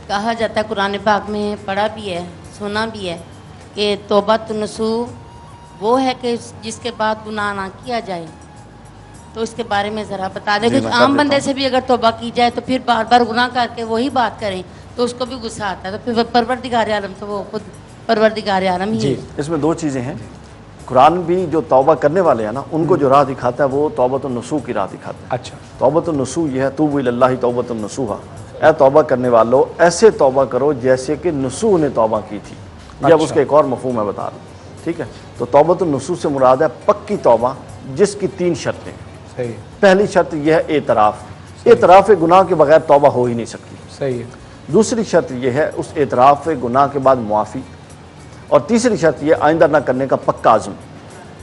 कहा जाता है, कुरान पाक में पढ़ा भी है, सुना भी है कि तौबत नसूह वो है कि जिसके बाद गुनाह ना किया जाए। तो इसके बारे में ज़रा बता दें कि आम बंदे से भी अगर तौबा की जाए तो फिर बार बार गुनाह करके वही बात करें तो उसको भी गुस्सा आता है, तो फिर परवरदिगार आलम तो वो खुद परवरदिगार आलम ही है। इसमें दो चीज़ें हैं। कुरान भी जो तौबा करने वाले हैं ना, उनको जो राह दिखाता है वो तौबतुन नसूह की राह दिखाता है। अच्छा, तौबतुन नसूह यह है, तूबू इलल्लाहि तौबतुन नसूहा, ऐ तौबा करने वालों ऐसे तौबा करो जैसे कि नसूह ने तौबा की थी। अच्छा। जब उसका एक और मफहूम मैं बता रहा हूँ, ठीक है। तो तौबतुन नसूह से मुराद है पक्की तौबा जिसकी 3 शर्तें। सही है, पहली शर्त यह है एतराफ़, एतराफ़ गुनाह के बगैर तौबा हो ही नहीं सकती। सही है, दूसरी शर्त यह है उस एतराफ़ गुनाह के बाद मुआफ़ी, और तीसरी शर्त यह आइंदा ना करने का पक्का अज़्म।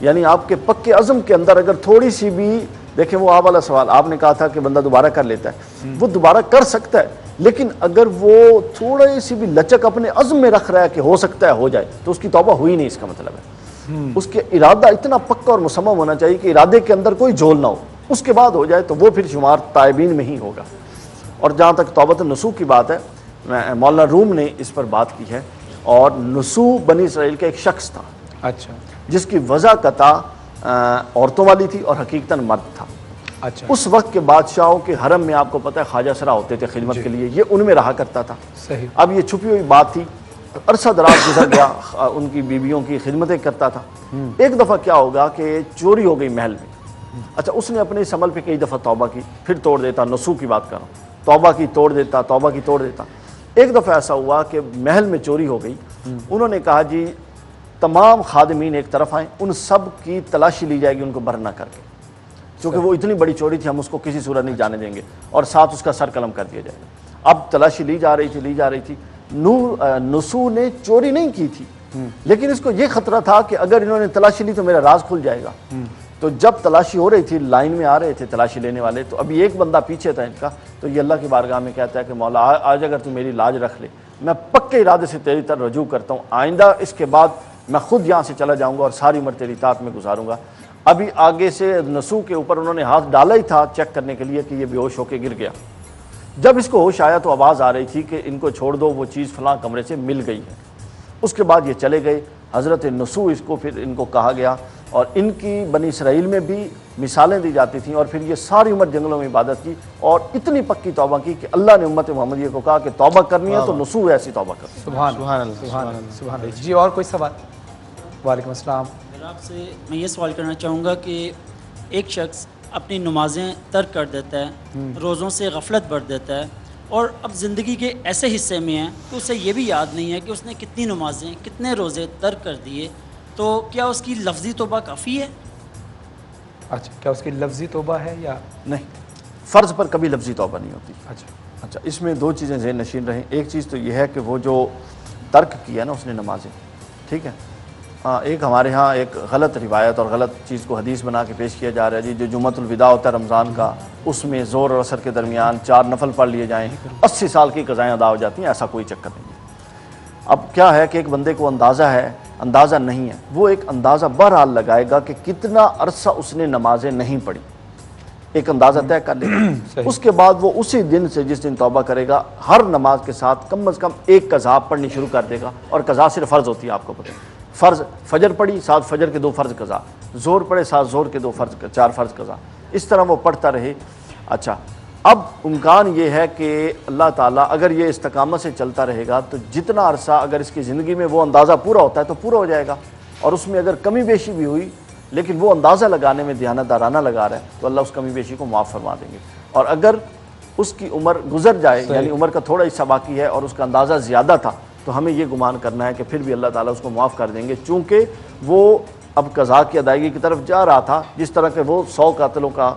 यानी आपके पक्के अज़्म के अंदर अगर थोड़ी सी भी, देखें वो आप वाला सवाल आपने कहा था कि बंदा दोबारा कर लेता है, वो दोबारा कर सकता है, लेकिन अगर वो थोड़ी सी भी लचक अपने अज़्म में रख रहा है कि हो सकता है हो जाए, तो उसकी तौबा हुई नहीं, इसका मतलब है। उसके इरादा इतना पक्का और मुसम्मम होना चाहिए कि इरादे के अंदर कोई झोल ना हो, उसके बाद हो जाए तो वो फिर शुमार ताइबीन में ही होगा। और जहाँ तक तौबत नसूह की बात है, मौलाना रूम ने इस पर बात की है, और नसूह बनी इसराइल का एक शख्स था, अच्छा जिसकी वजह कता औरतों वाली थी और हकीकतन मर्द था। अच्छा, उस वक्त के बादशाहों के हरम में आपको पता है ख्वाजा सरा होते थे खिदमत के लिए, ये उनमें रहा करता था। सही, अब ये छुपी हुई बात थी, अरसा दराज गुजर गया, उनकी बीवियों की खिदमतें करता था। एक दफ़ा क्या होगा कि चोरी हो गई महल में। अच्छा, उसने अपने इस अमल पे कई दफ़ा तौबा की, फिर तोड़ देता, नसूह की बात कर रहा हूँ, तौबा की तोड़ देता, तौबा की तोड़ देता। एक दफ़ा ऐसा हुआ कि महल में चोरी हो गई। उन्होंने कहा जी तमाम खादिमीन एक तरफ आए, उन सब की तलाशी ली जाएगी उनको बर न करके, क्योंकि वो इतनी बड़ी चोरी थी, हम उसको किसी सूरत नहीं जाने देंगे, और साथ उसका सर कलम कर दिया जाएगा। अब तलाशी ली जा रही थी। नसूह ने चोरी नहीं की थी, लेकिन इसको ये खतरा था कि अगर इन्होंने तलाशी ली तो मेरा राज खुल जाएगा। तो जब तलाशी हो रही थी, लाइन में आ रहे थे तलाशी लेने वाले, तो अभी एक बंदा पीछे था इनका, तो ये अल्लाह की बारगाह में कहता है कि मौला आज अगर तू मेरी लाज रख ले, मैं पक्के इरादे से तेरी तरफ रजू करता हूँ, आइंदा इसके बाद मैं खुद यहाँ से चला जाऊँगा और सारी उम्र तेरी तात में गुजारूंगा। अभी आगे से नसूह के ऊपर उन्होंने हाथ डाला ही था चेक करने के लिए कि ये बेहोश होकर गिर गया। जब इसको होश आया तो आवाज़ आ रही थी कि इनको छोड़ दो, वो चीज़ फलां कमरे से मिल गई है। उसके बाद ये चले गए। हज़रत नसूह इसको फिर इनको कहा गया, और इनकी बनी इसराइल में भी मिसालें दी जाती थीं, और फिर ये सारी उम्र जंगलों में इबादत की और इतनी पक्की तौबा की कि अल्लाह ने उम्मत मोहम्मदिया को कहा कि तौबा करनी है तो नसूह ऐसी तौबा कर। सुभान अल्लाह। जी, और कोई सवाल? वालेकुम अस्सलाम। आपसे मैं ये सवाल करना चाहूँगा कि एक शख्स अपनी नमाज़ें तर्क कर देता है, रोज़ों से गफलत बढ़ देता है, और अब ज़िंदगी के ऐसे हिस्से में है कि उसे ये भी याद नहीं है कि उसने कितनी नमाज़ें कितने रोज़े तर्क कर दिए, तो क्या उसकी लफ्ज़ी तौबा काफ़ी है? अच्छा, क्या उसकी लफ्ज़ी तौबा है या नहीं? फ़र्ज़ पर कभी लफ्ज़ी तौबा नहीं होती। अच्छा, इसमें दो चीज़ें ज़हन नशीन रहें। एक चीज़ तो यह है कि वो जो तर्क किया ना उसने नमाजें, ठीक है। एक हमारे यहाँ एक गलत रिवायत और गलत चीज़ को हदीस बना के पेश किया जा रहा है जी, जो जुम्मतुल विदा होता है रमज़ान का, उसमें ज़ोर और असर के दरमियान 4 नफल पढ़ लिए जाएँ, 80 साल की क़ज़ाएँ अदा हो जाती हैं। ऐसा कोई चक्कर नहीं है। अब क्या है कि एक बंदे को अंदाज़ा है, अंदाज़ा नहीं है, वो एक अंदाज़ा बहरहाल लगाएगा कि कितना अरसा उसने नमाजें नहीं पढ़ी, एक अंदाज़ा तय कर लेगा। उसके बाद वो उसी दिन से जिस दिन तौबा करेगा, हर नमाज के साथ कम अज़ कम एक कज़ा पढ़नी शुरू कर देगा। और कज़ा सिर्फ फ़र्ज़ होती है, आपको पता है। फ़र्ज़ फजर पढ़ी, 7 फजर के 2 फ़र्ज़ कज़ा, ज़ोर पढ़े 7 ज़ोर के 2 फ़र्ज़, 4 फ़र्ज़ कज़ा, इस तरह वो पढ़ता रहे। अच्छा, अब इम्कान ये है कि अल्लाह ताला अगर ये इस्तकामत से चलता रहेगा तो जितना अरसा अगर इसकी ज़िंदगी में वो अंदाज़ा पूरा होता है तो पूरा हो जाएगा, और उसमें अगर कमी बेशी भी हुई लेकिन वो अंदाज़ा लगाने में दयानतदाराना लगा रहा है तो अल्लाह उस कमी बेशी को माफ़ फरमा देंगे। और अगर उसकी उम्र गुजर जाए, यानी उम्र का थोड़ा हिस्सा बाकी है और उसका अंदाज़ा ज़्यादा था, तो हमें ये गुमान करना है कि फिर भी अल्लाह ताला उसको माफ़ कर देंगे, चूँकि वो अब कज़ा की अदायगी की तरफ जा रहा था। जिस तरह के वो 100 कातिलों का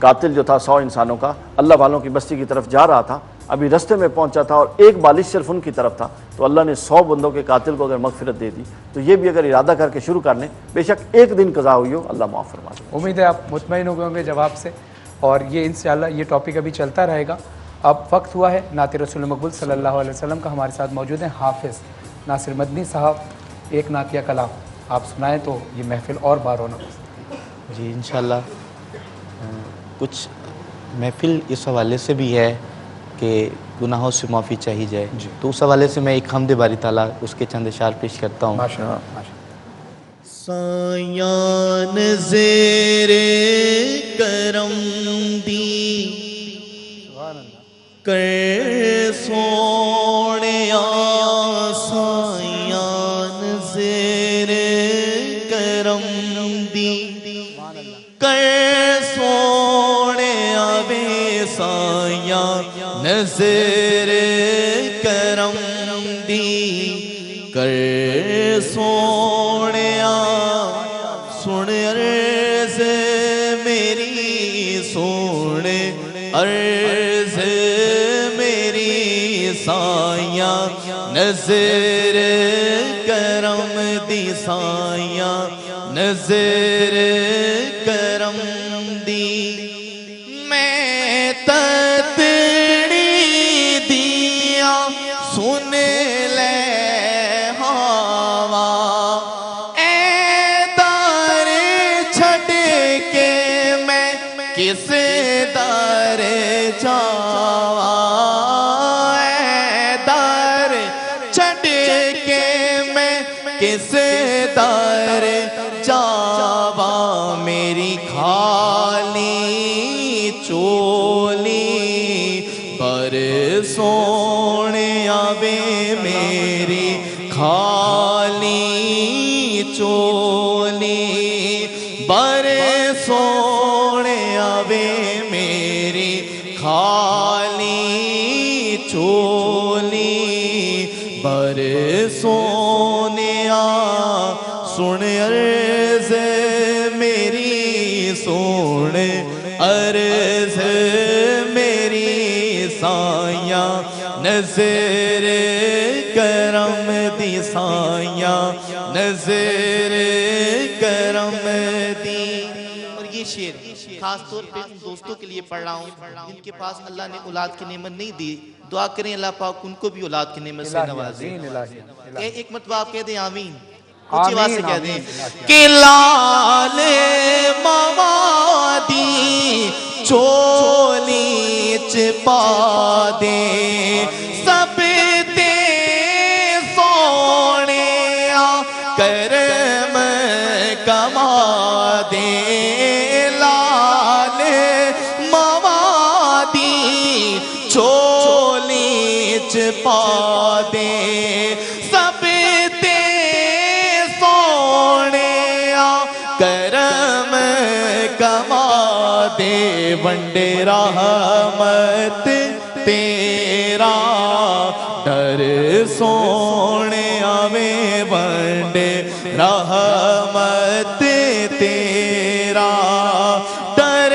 कातिल जो था, 100 इंसानों का, अल्लाह वालों की बस्ती की तरफ जा रहा था, अभी रास्ते में पहुंचा था और एक बालिश सिर्फ उनकी तरफ था, तो अल्लाह ने 100 बंदों के कातिल को अगर मगफिरत दे दी, तो ये भी अगर इरादा करके शुरू कर लें, बेशक एक दिन कज़ा हुई हो, अल्लाह माफ़ फरमा देगा। उम्मीद है आप मुतमईन हो गए होंगे जवाब से, और ये इंशाअल्लाह ये टॉपिक अभी चलता रहेगा। अब वक्त हुआ है नात रसूल मकबूल सल्लल्लाहु अलैहि वसल्लम का। हमारे साथ मौजूद हैं हाफिज़ नासिर मदनी साहब। एक नातिया कलाम आप सुनाएं तो ये महफ़िल और बार होना। जी इंशाअल्लाह। कुछ महफ़िल इस हवाले से भी है कि गुनाहों से माफ़ी चाहिए जाए, तो उस हवाले से मैं एक हमद बारी ताला उसके चंद अशार पेश करता हूँ। माशाअल्लाह। सायान ज़ेरे करम दी कर सोनिया, सायान ज़ेरे करम दी कर सोनिया वे साया नज़रे करम दी कर सोनिया। सुन अर्ज़ मेरी, सुन अर्ज़ मेरी साया नज़र करम दी, साया नज़र करम दी। मैं ततड़ी दिया सुन ले हवा, किस दर जावा, दर छड़ के मैं किस दर जावा। मेरी खाली चोली पर सोने आवे, मेरी खाली चोली बर सोने आवे, मेरी खाली चोली बर सोनिया। सुन अर्ज़ मेरी, सुन अर्ज़ मेरी साया नज़र करम दी, साया नज़र करम दी। और ये शेर खास तौर पे उन दोस्तों के लिए पढ़ रहा हूँ जिनके पास अल्लाह ने औलाद की नेमत नहीं दी। दुआ करें अल्लाह पाक उनको भी औलाद की नेमत से नवाजे। एक मरतबा आप कह दें आमीन, ऊंची आवाज से कह दें कि लाल मवादी चोली चिपा दे, सब ते सोने करम कमा दे। लाल मवादी चोली चिपा दे, सब ते सोने करम कमा दे। वंडे रहमत तेरा डर सोने आवे, वंडे रहमत तेरा डर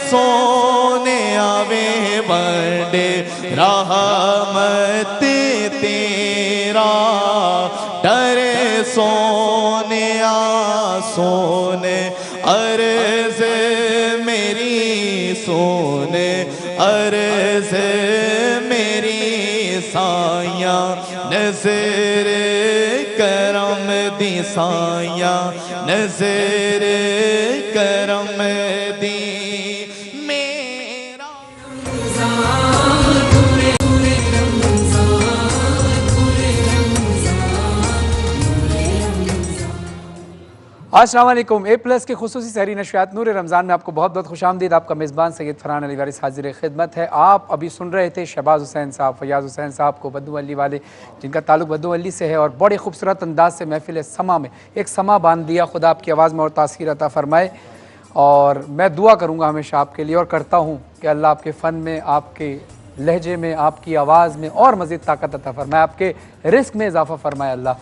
सोने आवे, वंडे रहमत तेरा डर सोने आ। सोने अर्ज़ मेरी, सोने अर्ज़ मेरी साया नज़र करम दी, साया नज़र करम दी। मेरा अस्सलाम वालेकुम। A+ के खुसूसी सहरी नशरियात नूर रमज़ान में आपको बहुत बहुत खुशामदीद। आपका मेज़बान सैयद फरहान अली वारिस हाजिर खिदमत है। आप अभी सुन रहे थे शहबाज हुसैन साहब, फयाज़ हुसैन साहब को, बद्दू अली वाले, जिनका ताल्लुक़ बद्दू अली से है, और बड़े खूबसूरत अंदाज से महफिल समा में एक समा बांध दिया। खुदा आपकी आवाज़ में और तासीर अता फ़रमाए। और मैं दुआ करूँगा हमेशा आपके लिए, और करता हूँ कि अल्लाह आपके फ़न में, आपके लहजे में, आपकी आवाज़ में और मज़ीद ताकत अता फ़रमाए, आपके रिस्क में इजाफ़ा फ़रमाए अल्लाह।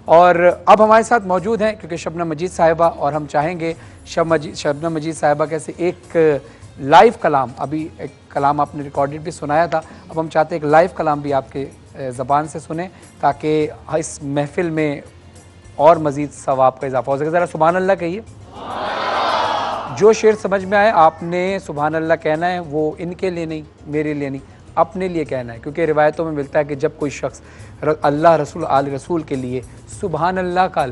और अब हमारे साथ मौजूद हैं क्योंकि शबनम मजीद साहिबा, और हम चाहेंगे शबनम मजीद साहिबा कैसे एक लाइव कलाम, अभी एक कलाम आपने रिकॉर्डेड भी सुनाया था, अब हम चाहते हैं एक लाइव कलाम भी आपके ज़बान से सुने ताकि इस महफिल में और मज़ीद सवाब का इजाफ़ा हो सके। ज़रा सुभान अल्लाह कहिए। जो शेर समझ में आए आपने सुभान अल्लाह कहना है, वो इनके लिए नहीं, मेरे लिए नहीं, अपने लिए कहना है। क्योंकि रिवायतों में मिलता है कि जब कोई शख्स अल्लाह रसूल आल रसूल के लिए सुभान अल्लाह का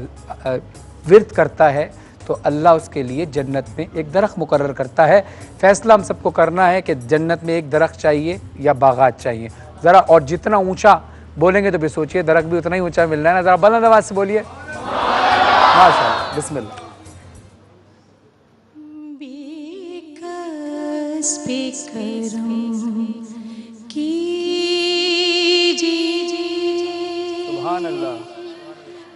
विर्द करता है तो अल्लाह उसके लिए जन्नत में एक दरख्त मुकर्रर करता है। फ़ैसला हम सबको करना है कि जन्नत में एक दरख्त चाहिए या बागात चाहिए ज़रा, और जितना ऊंचा बोलेंगे तो भी सोचिए दरख्त भी उतना ही ऊंचा मिलना है ना। ज़रा बुलंद आवाज़ से बोलिए माशाअल्लाह, बिस्मिल्लाह। सुभान अल्लाह।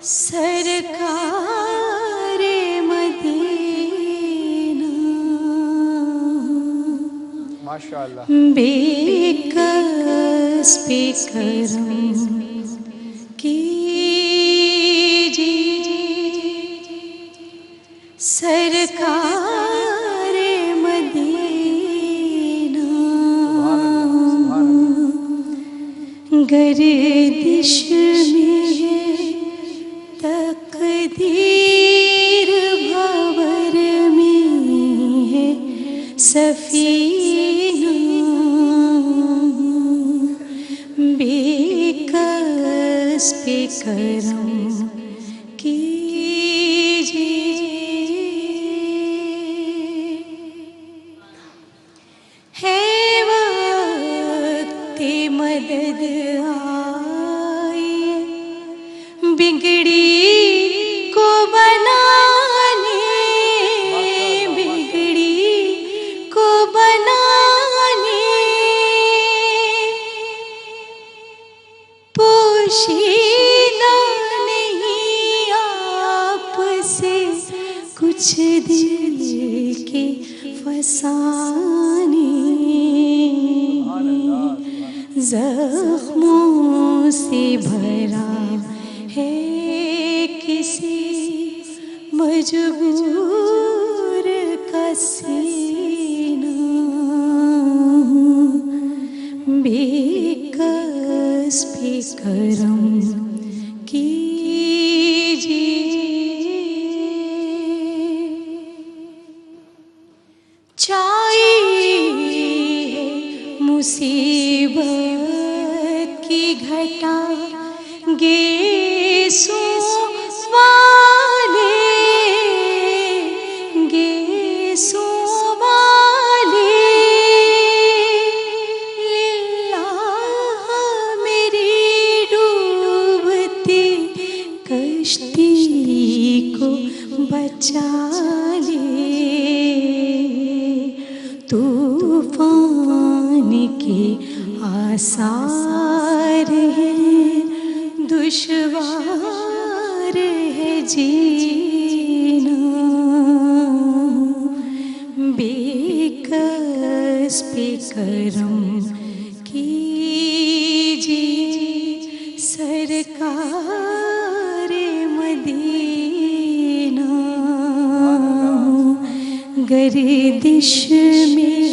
सरकार मदीना माशाअल्लाह। बेकस पे करम कीजिए सरकार मदीना। गर्दिश में तकदीर भंवर में है सफीना। बेकस पे करम कीजिए। है वक्त मदद आई बिगड़ी को बनाने, बिगड़ी को बनाने। पोशीदा नहीं आपसे कुछ दिल के फसाने। जख्मों से भरा है किसी मजबूर का सीना। बेकस पे करम कीजिए। चाहिए मुसीबत की घटा गेसों वाले, गेसों वाले। लिल्लाह मेरी डूबती कश्ती को बचा ले। तूफान के आसार हैं, दुश्वार है जीना। बेकस पे करम कीजिए सरकार मदीना। गर्दिश में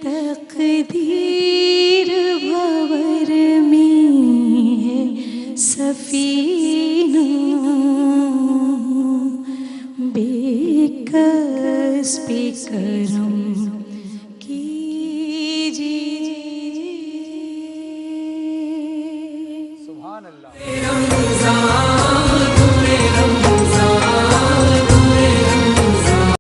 तकदीर भंवर में है सफीना। बेकस पे करम